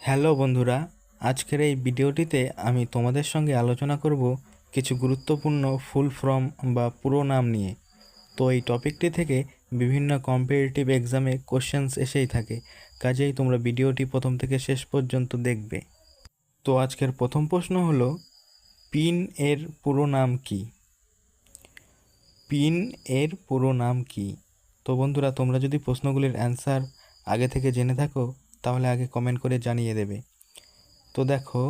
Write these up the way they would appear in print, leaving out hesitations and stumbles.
Hello বন্ধুরা, আজকের এই ভিডিওটিতে আমি তোমাদের সঙ্গে আলোচনা করব কিছু গুরুত্বপূর্ণ ফুল ফর্ম বা পুরো নাম নিয়ে। তো এই টপিকটি থেকে বিভিন্ন কম্পিটিটিভ এক্সামে কোশ্চেন্স এসেই থাকে, কাজেই তোমরা ভিডিওটি প্রথম থেকে শেষ পর্যন্ত দেখবে। তো আজকের প্রথম প্রশ্ন হলো, পিন এর পুরো নাম কি? পিন এর পুরো নাম কি? তো বন্ধুরা, তোমরা যদি প্রশ্নগুলির অ্যান্সার আগে থেকে জেনে থাকো তাহলে আগে কমেন্ট করে জানিয়ে দেবে। তো দেখো,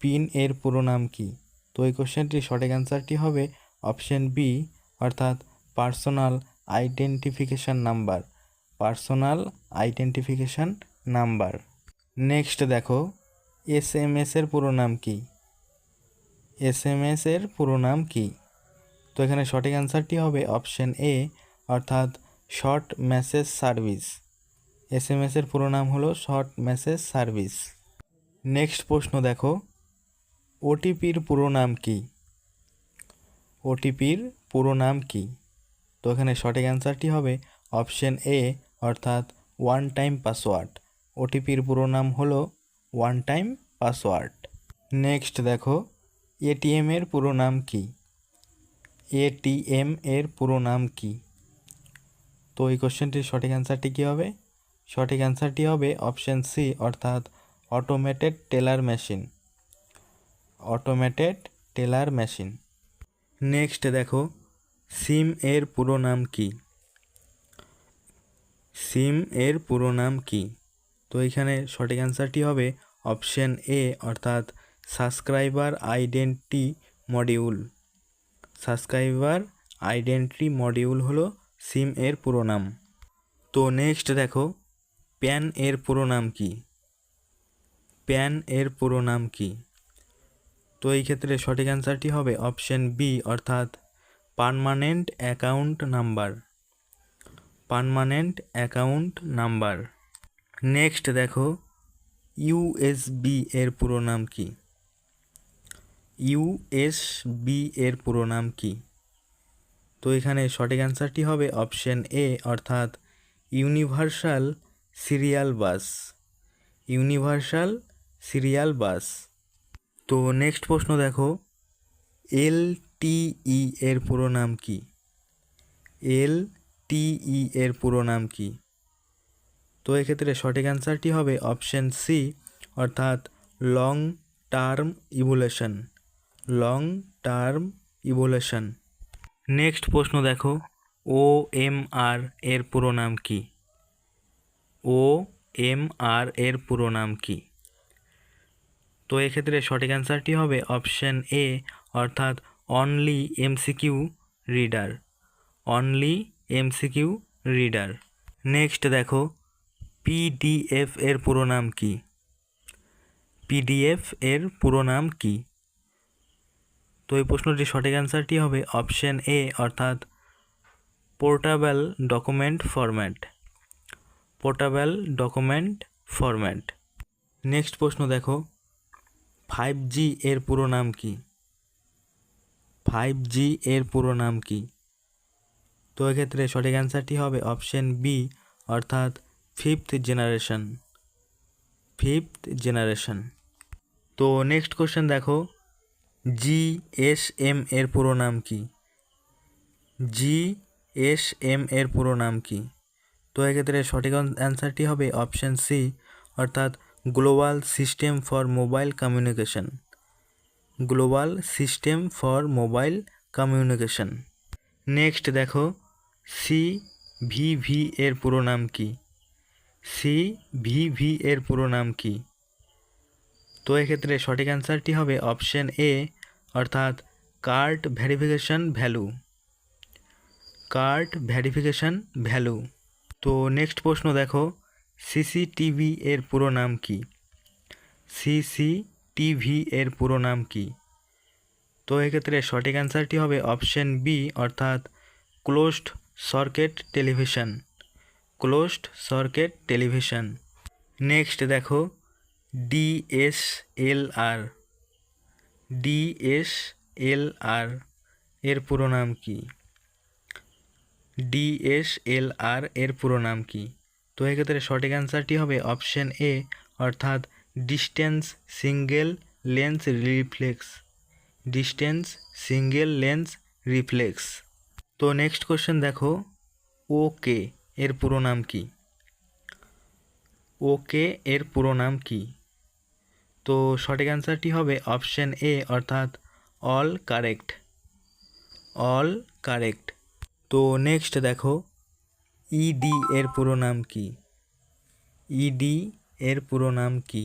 পিন এর পুরো নাম কি? তো এই কোশ্চেনটির সঠিক অ্যান্সারটি হবে অপশন বি, অর্থাৎ personal identification number. Personal identification number. Next দেখো, এসএমএস এর পুরো নাম কি? এসএমএস এর পুরো নাম কি? তো এখানে সঠিক অ্যান্সারটি হবে অপশন এ, অর্থাৎ শর্ট মেসেজ সার্ভিস। এসএমএস এর পুরো নাম হলো শর্ট মেসেজ সার্ভিস। নেক্সট প্রশ্ন দেখো, ওটিপির পুরো নাম কি? ওটিপির পুরো নাম কি? তো এখানে সঠিক অ্যান্সারটি হবে অপশন এ, অর্থাৎ ওয়ান টাইম পাসওয়ার্ড। ওটিপির পুরো নাম হলো ওয়ান টাইম পাসওয়ার্ড। নেক্সট দেখো, এটিএম এর পুরো নাম কি? এটিএম এর পুরো নাম কি? তো এই কোশ্চেনটির সঠিক অ্যান্সারটি কী হবে? সঠিক অ্যান্সারটি হবে অপশন সি, অর্থাৎ automated teller machine. Automated teller machine. Next দেখো, সিম এর পুরো নাম কি? সিম এর পুরো নাম কি? তো এখানে সঠিক অ্যান্সারটি হবে অপশন এ, অর্থাৎ subscriber identity module. Subscriber identity module হলো সিম এর পুরো নাম। তো নেক্সট দেখো, প্যান এর পুরো নাম কি? প্যান এর পুরো নাম কি? তো এই ক্ষেত্রে সঠিক অ্যান্সারটি হবে অপশন বি, অর্থাৎ permanent account number. Permanent account number. Next দেখো, ইউএসবি এর পুরো নাম কি? ইউএসবি এর পুরো নাম কি? তো এখানে সঠিক অ্যান্সারটি হবে অপশন এ, অর্থাৎ universal serial bus. Universal serial bus. তো নেক্সট প্রশ্ন দেখো, এলটিই এর পুরো নাম কি? এলটিই এর পুরো নাম কি? তো এক্ষেত্রে সঠিক অ্যান্সারটি হবে অপশন সি, অর্থাৎ long term evaluation. Long term evaluation. Next প্রশ্ন দেখো, ওএমআর এর পুরো নাম কি? ওএমআর এর পুরো নাম কি? তো এক্ষেত্রে সঠিক অ্যান্সারটি হবে অপশন এ, অর্থাৎ only MCQ reader. Only MCQ reader. Next দেখো, পিডিএফ এর পুরো নাম কি? পিডিএফ এর পুরো নাম কি? তো এই প্রশ্নটির সঠিক অ্যান্সারটি হবে অপশন এ, অর্থাৎ portable document format. Portable document format. Next প্রশ্ন দেখো, 5G এর পুরো নাম কি? 5G এর পুরো নাম কি? তো এক্ষেত্রে সঠিক অ্যান্সারটি হবে অপশন বি, অর্থাৎ ফিফথ জেনারেশন। Fifth generation. তো নেক্সট কোশ্চেন দেখো, জিএসএম এর পুরো নাম কি? জিএসএম এর পুরো নাম কি? তো এক্ষেত্রে সঠিক অ্যান্সারটি হবে অপশন সি, অর্থাৎ global system for mobile communication. Global system for mobile communication. Next দেখো, সিভিভি এর পুরো নাম কি? সিভিভি এর পুরো নাম কি? তো এক্ষেত্রে সঠিক অ্যান্সারটি হবে অপশন এ, অর্থাৎ card verification value. Card verification value. তো নেক্সট প্রশ্ন দেখো, সিসিটিভি এর পুরো নাম কি? সিসিটিভি এর পুরো নাম কি? তো এক্ষেত্রে সঠিক অ্যান্সারটি হবে অপশন বি, অর্থাৎ closed circuit television. Closed circuit television. Next দেখো, ডিএসএলআর। ডিএসএলআর এর পুরো নাম কি? ডিএসএলআর এর পুরো নাম কি? তো এক্ষেত্রে সঠিক অ্যান্সারটি হবে অপশন এ, অর্থাৎ distance single lens reflex, distance single lens reflex. তো নেক্সট কোশ্চেন দেখো, ওকে এর পুরো নাম কি? ওকে এর পুরো নাম কি? তো সঠিক অ্যান্সারটি হবে অপশন এ অর্থাৎ অল কারেক্ট, অল কারেক্ট। তো নেক্সট দেখো, ইডি এর পুরো নাম কি? ইডি এর পুরো নাম কি?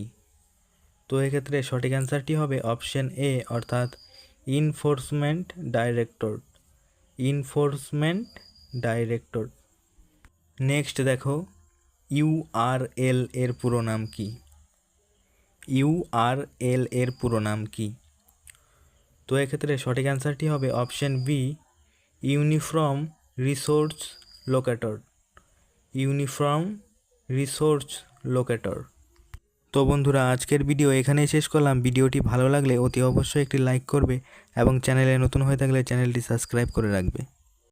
তো এক্ষেত্রে সঠিক অ্যান্সারটি হবে অপশন এ অর্থাৎ enforcement director, enforcement director. Next দেখো, ইউআরএল এর পুরো নাম কি? ইউআরএল এর পুরো নাম কি? তো এক্ষেত্রে সঠিক অ্যান্সারটি হবে option B uniform resource locator, uniform resource locator. তো বন্ধুরা, আজকের ভিডিও এখানেই শেষ করলাম। ভিডিওটি ভালো লাগলে অতি অবশ্যই একটি লাইক করবে এবং চ্যানেলে নতুন হয়ে থাকলে চ্যানেলটি সাবস্ক্রাইব করে রাখবে।